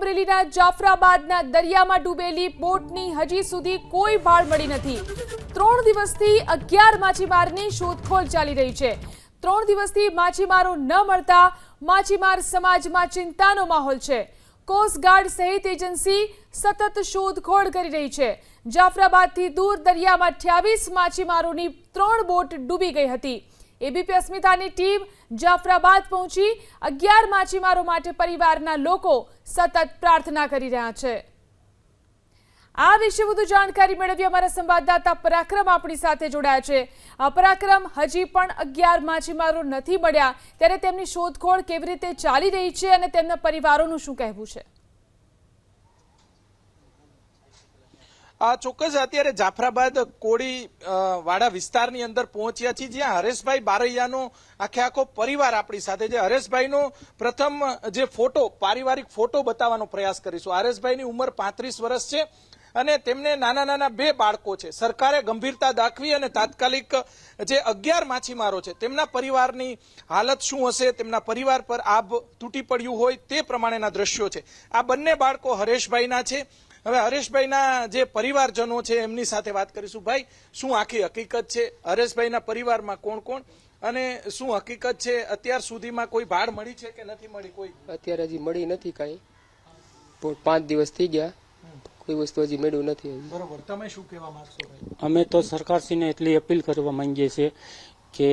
અમરેલીના જાફરાબાદના દરિયામાં ડૂબેલી બોટની હજી સુધી કોઈ ભાળ મળી નથી। 3 દિવસથી 11 માછીમારની શોધખોળ ચાલી રહી છે। 3 દિવસથી માછીમારો ન મળતા માછીમાર સમાજમાં ચિંતાનો માહોલ છે। કોસ્ટ ગાર્ડ સહિત એજન્સી સતત શોધખોળ કરી રહી છે। જાફરાબાદથી દૂર દરિયામાં 28 માછીમારોની 3 બોટ ડૂબી ગઈ હતી। एबीपी अस्मिताની ટીમ જાફરાબાદ પહોંચી 11 માછીમારો માટે પરિવારના લોકો સતત પ્રાર્થના કરી રહ્યા છે। આ વિશે વધુ જાણકારી મેળવી અમારા સંવાદદાતા પરાક્રમ આપણી સાથે જોડાયા છે। પરાક્રમ, હજી પણ 11 માછીમારો નથી મળ્યા, ત્યારે તેમની શોધખોળ કેવી રીતે ચાલી રહી છે અને તેમના પરિવારોનું શું કહેવું છે? ચોક્કસ અત્યારે જાફરાબાદ કોળી વાડા વિસ્તારની અંદર પહોંચ્યા છીએ, જ્યાં હરેશભાઈ બારૈયાનો આખો પરિવાર આપણી સાથે છે। હરેશભાઈનો પ્રથમ જે ફોટો, પારિવારિક ફોટો બતાવવાનો પ્રયાસ કરીશું। હરેશભાઈની ઉંમર 35 વર્ષ છે અને તેમને નાના નાના 2 બાળકો છે। સરકારે ગંભીરતા દાખવી અને તાત્કાલિક જે 11 માછીમારો છે તેમના પરિવારની હાલત શું હશે, તેમના પરિવાર પર આભ તૂટી પડ્યું હોય તે પ્રમાણેના દ્રશ્યો છે। આ બંને બાળકો હરેશભાઈના છે। હવે હરેશભાઈના જે પરિવારજનો છે એમની સાથે વાત કરીશું। ભાઈ, શું આખી હકીકત છે? હરેશભાઈના પરિવારમાં કોણ કોણ અને શું હકીકત છે? અત્યાર સુધીમાં કોઈ ભાડ મળી છે કે નથી મળી? કોઈ અત્યારે હજી મળી નથી, કઈ 5 દિવસ થઈ ગયા, કોઈ વસ્તુ હજી મળ્યું નથી। બરોબર, તમે શું કહેવા માંગશો? અમે તો સરકારશ્રીને એટલી અપીલ કરવા માંગીએ છીએ કે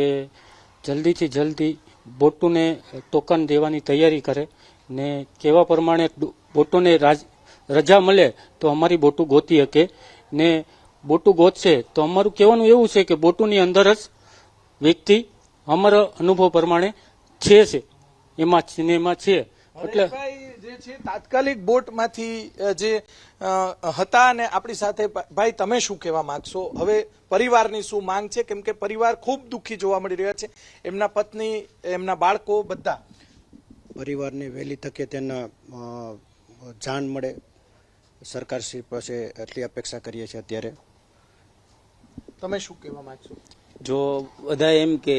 જલ્દીથી જલ્દી બોટોને ટોકન દેવાની તૈયારી કરે ને કેવા પ્રમાણે બોટોને રજા મળે તો અમારી બોટું ગોતી શકે ને બોટું ગોતશે તો અમારું કહેવાનું એવું છે કે બોટુની અંદર જ વ્યક્તિ અમારા અનુભવ પ્રમાણે છે એમાં છે। એટલે જે છે તાત્કાલિક બોટમાંથી જે હતા અને આપણી સાથે ભાઈ, તમે શું કહેવા માંગશો? હવે પરિવારની શું માંગ છે? કેમ કે પરિવાર ખૂબ દુઃખી જોવા મળી રહ્યા છે, એમના પત્ની, એમના બાળકો બધા। પરિવારને વહેલી તકે તેના જાણ મળે, સરકારશ્રી પાસે એટલી અપેક્ષા કરીએ છીએ। અત્યારે તમે શું કહેવા માંગશો? જો બધા એમ કે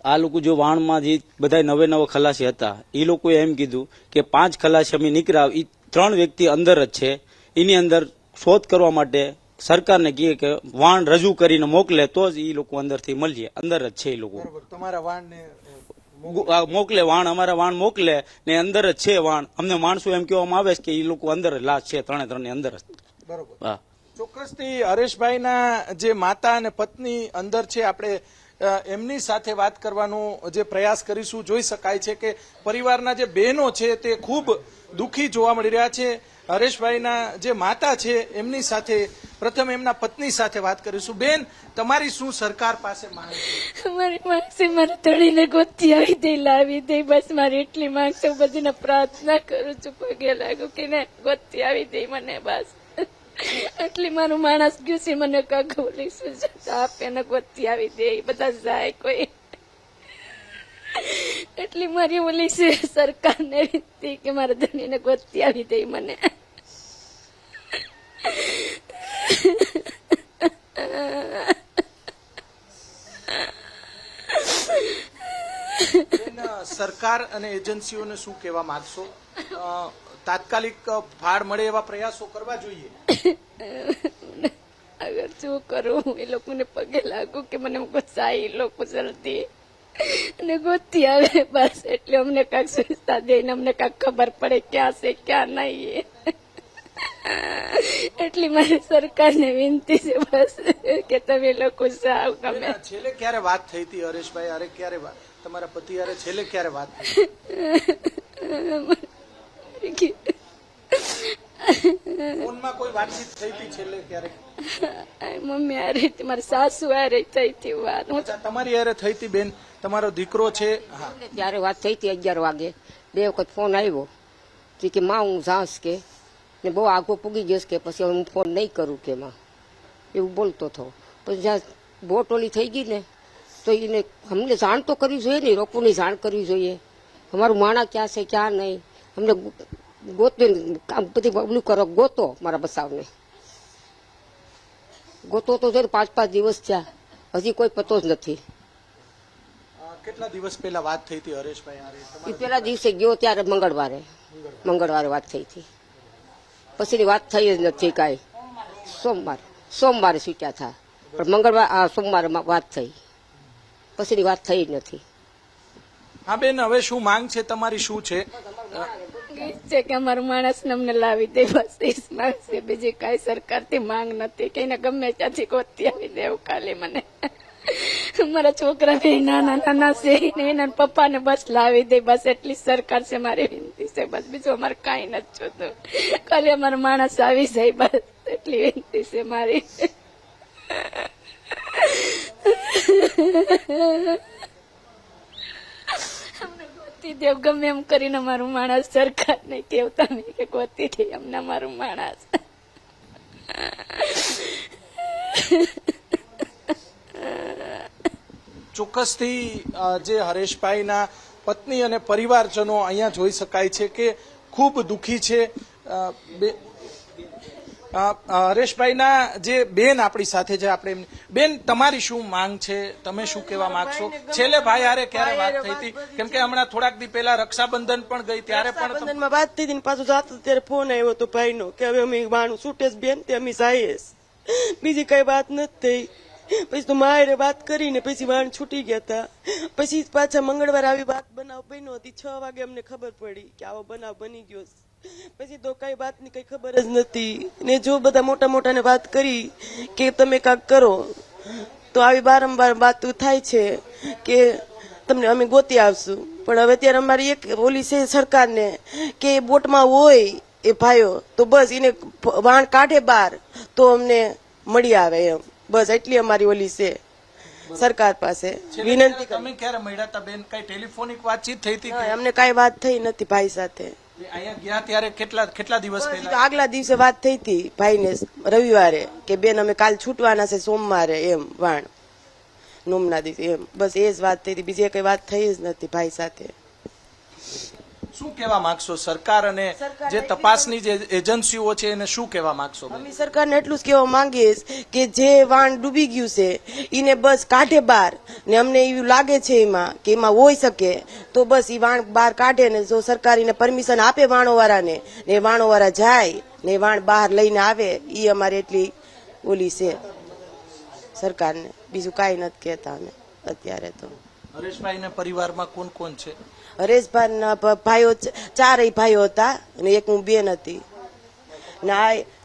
આ લોકો જો વાણમાં જે બધા નવે ખલાસી હતા એ લોકોએ એમ કીધું કે 5 ખલાસી અમે નીકળ્યા, એ 3 વ્યક્તિ અંદર જ છે, એની અંદર શોધ કરવા માટે સરકારને કહે કે વાણ રજૂ કરીને મોકલે તો જ એ લોકો અંદરથી મળીએ, અંદર જ છે એ લોકો। તમારા વાણને મોકલે, વાણ અમારા વાણ મોકલે ને અંદર જ છે વાણ। અમને માણસો એમ કહેવામાં આવે છે કે એ લોકો અંદર જ લાશ છે, 3 ની અંદર જ। બરોબર, હા, ચોક્કસથી હરેશભાઈના જે માતા અને પત્ની અંદર છે, આપણે એમની સાથે વાત કરવાનો જે પ્રયાસ કરીશું। જોઈ શકાય છે કે પરિવારના જે બહેનો છે તે ખૂબ દુઃખી જોવા મળી રહ્યા છે। હરેશભાઈના જે માતા છે એમની સાથે પ્રથમ એમના પત્ની સાથે વાત કરીશું। બેન, તમારી શું સરકાર પાસે માંગ છે? મારી માંગ છે મારા ધણીને ગોતી આવી દે, લાવી દે, બસ મારી એટલી માંગ છે। બધીને પ્રાર્થના કરું છું, પગે લાગુ કે ને ગોતી આવી દે મને, બસ એટલી મારું માણસ ગયું છે, મને કાંક બોલીશું આપે ને ગોતી આવી દે, બધા જાય કોઈ, એટલી મારી બોલી છે સરકારને વિનંતી કે મારા ધણીને ગોતી આવી દે મને। સરકાર અને એજન્સીઓને શું કહેવા માંગશો? તાત્કાલિક ભાડ મળે એવા પ્રયાસો કરવા જોઈએ। અગર શું કરું, એ લોકોને પગે લાગુ કે મને ગુસ્સાઈ લોકો જલ્દી અને ગોતી આવે, બસ એટલે અમને કાંક સુવિધા દે ને અમને કાંક ખબર પડે ક્યાં છે ક્યાં નહીં। એટલી મારી સરકારને વિનંતી છે બસ કે તમે લોકો સાવ ગમે। છેલ્લે ક્યારે વાત થઈ હતી હરેશભાઈ? અરે ક્યારે તમારા પતિ યારે છેલ્લે ક્યારે વાત થઈ? ફોનમાં કોઈ વાતચીત થઈ હતી છેલ્લે ક્યારે? મમ્મી હારે, મારી સાસુ હારે થઈ હતી વાત। તમારી યારે થઈ હતી બેન? તમારો દીકરો છે? હા, ત્યારે વાત થઈ હતી 11 વાગે, 2 વખત ફોન આવ્યો કે માં હું જાઉં કે ને બહુ આગો પૂગી ગયો કે પછી હું ફોન નહીં કરું કે માં, એવું બોલતો હતો। પછી જ્યાં બોટ ઓલી થઈ ગઈ ને તો એને અમને જાણ તો કરવી જોઈએ ને, લોકોની જાણ કરવી જોઈએ, અમારું માણા ક્યાં છે ક્યાં નહીં, અમને ગોતો, બધી બબલું કરો, ગોતો મારા બસાવને, ગોતો તો 5-5 દિવસ થયા, હજી કોઈ પતો જ નથી। કેટલા દિવસ પહેલા વાત થઈ હતી હરેશભાઈ? પેલા દિવસે ગયો ત્યારે મંગળવારે। મંગળવારે વાત થઈ હતી, પછીની વાત થઈ જ નથી કાંઈ. સોમવારે છૂટ્યા હતા, પણ સોમવારે વાત થઈ, પછીની વાત થઈ જ નથી. હા બેન, હવે શું માંગ છે તમારી, શું છે? છે કે અમારું માણસ અમને લાવી દે, બસ એ જ માંગ છે. બીજી કઈ સરકારથી માંગ નથી કે એને ગમે ત્યાંથી ગોતી આવી દેવું. ખાલી મને મારા છોકરા બે નાના છે, એના પપ્પાને બસ લાવી દે, બસ એટલી સરકાર છે મારી વિનંતી છે. બસ બીજું અમારે કઈ નથી જોતું, ખાલી અમારો માણસ આવી જાય, બસ એટલી વિનંતી છે મારી. ગોતી દેવ ગમે એમ કરીને મારું માણસ. સરકાર ને કેવું તમે કે ગોતી દે અમને મારું માણસ. ચોક્કસથી જે હરેશભાઈના પત્ની અને પરિવારજનો અહીંયા જોઈ શકાય છે કે ખૂબ દુઃખી છે. હરેશભાઈના જે બેન આપણી સાથે છે, આપણે બેન, તમારી શું માંગ છે, તમે શું કહેવા માંગશો? છેલ્લે ભાઈ હારે ક્યારે વાત થઈ હતી? કેમ કે હમણાં થોડાક દી પહેલા રક્ષાબંધન પણ ગઈ, ત્યારે પણ રક્ષાબંધનમાં વાત થઈ હતી, પાછું જાતું ત્યારે ફોન આવ્યો હતો ભાઈનો કે હવે અમે વાણું છૂટેશ બેન, તે અમે જઈએ. બીજી કઈ વાત નથી થઈ. પછી તો મારે વાત કરીને પછી વાણ છૂટી ગયા હતા. પછી પાછા મંગળવારે આવી વાત બનાવ બન્યો હતી, 6 વાગે અમને ખબર પડી કે આવો બનાવ બની ગયો. પછી તો કઈ વાતની કઈ ખબર જ નથી. ને જો બધા મોટા મોટાને વાત કરી કે તમે કાંક કરો, તો આવી વારંવાર વાત થાય છે કે તમને અમે ગોતી આવશું. પણ હવે ત્યારે અમારી એક ઓલી છે સરકારને કે બોટમાં હોય એ ભાઈઓ તો બસ એને વાણ કાઢે બહાર તો અમને મળી આવે એમ, બસ એટલી અમારી ઓલી છે સરકાર પાસે વિનંતી. તમે ક્યારે મળ્યા હતા બેન? કઈ ટેલિફોનિક વાતચીત થઈ હતી? અમને કઈ વાત થઈ નથી ભાઈ સાથે. અહીંયા ગયા ત્યારે કેટલા દિવસ પહેલા? આગલા દિવસે વાત થઈ હતી ભાઈને રવિવારે કે બેન અમે કાલ છૂટવાના છે સોમવારે એમ, વાણ નોમના દિવસે એમ, બસ એ જ વાત થઈ હતી. બીજી કઈ વાત થઈ જ નથી ભાઈ સાથે. શું કહેવા માંગશો સરકાર અને જે તપાસની જે એજન્સીઓ છે એને શું કહેવા માંગશો? અમે સરકારને એટલું જ કહેવા માંગીશ કે જે વાણ ડૂબી ગયું છે એને બસ કાઢે બહાર, ને અમને એવું લાગે છે એમાં કે એમાં હોઈ શકે તો બસ એ વાણ બહાર કાઢે, ને જો સરકાર એને પરમિશન આપે વાણોવાળાને, ને વાણોવાળા જાય ને વાણ બહાર લઈને આવે, એ અમારે એટલી ઓલી છે સરકારને. બીજું કાંઈ નથી કહેતા અમે અત્યારે તો. હરેશભાઈના પરિવારમાં કોણ કોણ છે? હરેશભાઈના ભાઈઓ 4 ભાઈઓ હતા, ને એક હું બેન હતી,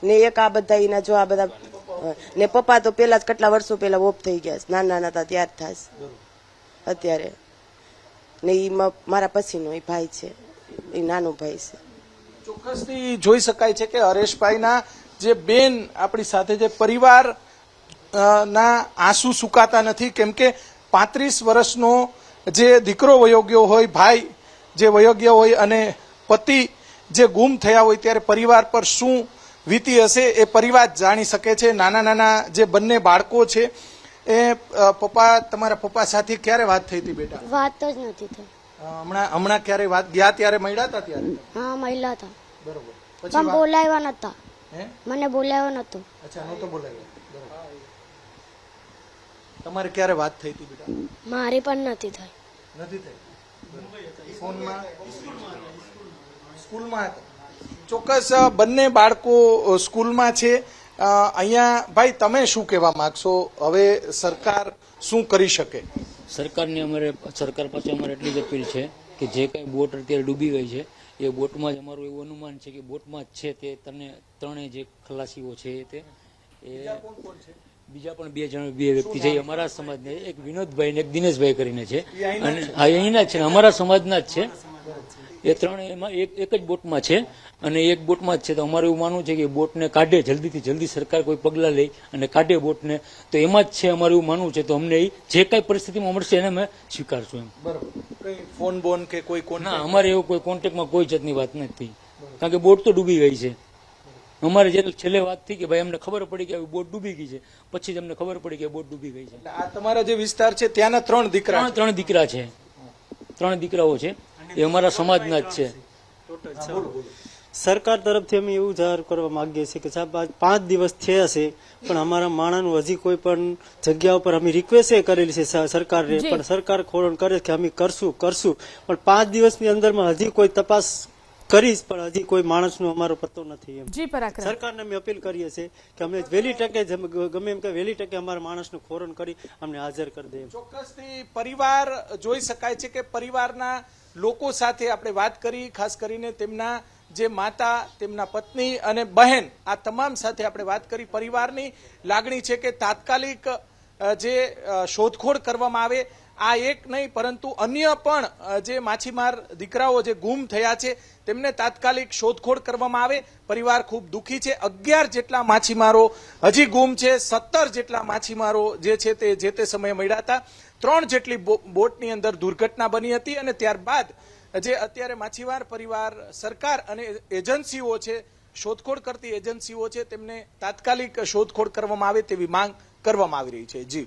ને એક આ બધા એના જો આ બધા, ને પપ્પા તો પેલા જ કેટલા વર્ષો પેલા ઓફ થઈ ગયા છે, નાના હતા ત્યાર થાય અત્યારે. ને એ મારા પછીનો એ ભાઈ છે, એ નાનો ભાઈ છે. ચોક્કસથી જોઈ શકાય છે કે હરેશભાઈના જે બેન આપણી સાથે, જે પરિવાર ના આંસુ સુકાતા નથી. કેમ કે 35 વર્ષનો જે દીકરો વયો ગયો હોય, ભાઈ જે વયો ગયો હોય અને પતિ જે ગુમ થયા હોય, ત્યારે પરિવાર પર શું વીતી હશે એ પરિવાર જાણી શકે છે. નાના નાના જે બંને બાળકો છે એ પપ્પા, તમારા પપ્પા સાથે ક્યારે વાત થઈ હતી બેટા? વાત જ નથી થઈ. હમણાં ક્યારે વાત ગયા ત્યારે મળ્યા હતા ત્યારે? હા મળ્યા હતા. બરોબર. પણ બોલાવ્યા નતા. મને બોલાવ્યો નતો. અચ્છા, નહોતો બોલાવ્યો. તમારે ક્યારે વાત થઈ હતી બેટા? મારી પણ નથી થઈ. નથી થઈ. ફોનમાં? સ્કૂલમાં હતા. ચોક્કસ બંને બાળકો સ્કૂલમાં છે. અહીંયા ભાઈ, તમે શું કહેવા માંગશો? હવે સરકાર શું કરી શકે? સરકાર પાસે અમારે એટલી જ અપીલ છે કે જે કઈ બોટ અત્યારે ડૂબી ગઈ છે એ બોટમાં જ અમારું એવું અનુમાન છે કે બોટમાં જ છે તે ત્રણેય જે ખલાસીઓ છે તે બીજા પણ 2 જણ 2 વ્યક્તિ છે અમારા સમાજને, એક વિનોદભાઈ ને એક દિનેશભાઈ કરીને છે, અને અહીંના જ છે, અમારા સમાજના જ છે. એ ત્રણે એમાં એક જ બોટમાં છે અને એક બોટમાં જ છે. તો અમારું એવું માનવું છે કે બોટને કાઢે, જલ્દીથી જલ્દી સરકાર કોઈ પગલાં લે અને કાઢે બોટને, તો એમાં જ છે અમારું એવું માનવું છે. તો અમને જે કઈ પરિસ્થિતિમાં મળશે એને અમે સ્વીકારશું એમ. બરોબર. કઈ ફોન બોન કે કોઈ ના, અમારે એવું કોઈ કોન્ટેક્ટમાં કોઈ જાતની વાત નથી, કારણ કે બોટ તો ડૂબી ગઈ છે. અમારે જે છેલ્લે વાત થઈ કે ભાઈ અમને ખબર પડી કે બોટ ડૂબી ગઈ છે, પછી જ અમને ખબર પડી કે બોટ ડૂબી ગઈ છે. આ તમારા જે વિસ્તાર છે ત્યાંના 3 દીકરા? 3 દીકરા છે, 3 દીકરાઓ છે, એ અમારા સમાજના જ છે. સરકાર તરફથી અમે એવું જાહેર કરવા માંગીએ છીએ કે સાહેબ 5 દિવસ થયા છે પણ અમારા માણસનું હજી કોઈ પણ જગ્યા ઉપર અમે રિક્વેસ્ટ કરેલી છે સરકારને, પણ સરકાર ખોરણ કરે કે અમે કરશું પણ 5 દિવસની અંદરમાં હજી કોઈ તપાસ કરીશ, પણ હજી કોઈ માણસનો અમારો પત્તો નથી. એમ જી પરાક્રમ, સરકારને અમે અપીલ કરીએ છીએ કે અમને વહેલી તકે ગમે એમ કે વહેલી તકે અમારા માણસનું ખોરણ કરી અમને હાજર કરી દે. ચોક્કસથી પરિવાર જોઈ શકાય છે કે પરિવારના લોકો સાથે આપણે વાત કરી, ખાસ કરીને તેમના જે માતા, તેમના પત્ની અને બહેન, આ તમામ સાથે આપણે વાત કરી. પરિવારની લાગણી છે કે તાત્કાલિક જે શોધખોળ કરવામાં આવે. આ એક નહીં પરંતુ અન્ય પણ જે માછીમાર દીકરાઓ જે ગુમ થયા છે તેમને તાત્કાલિક શોધખોળ કરવામાં આવે. પરિવાર ખૂબ દુઃખી છે. 11 જેટલા માછીમારો હજી ગુમ છે. 17 જેટલા માછીમારો જે છે તે જે તે સમયે મળ્યા હતા. 3 જેટલી બોટની અંદર દુર્ઘટના બની હતી અને ત્યારબાદ જે અત્યારે માછીમાર પરિવાર, સરકાર અને એજન્સીઓ છે, શોધખોળ કરતી એજન્સીઓ છે, તેમને તાત્કાલિક શોધખોળ કરવામાં આવે તેવી માંગ કરવામાં આવી રહી છે. જી.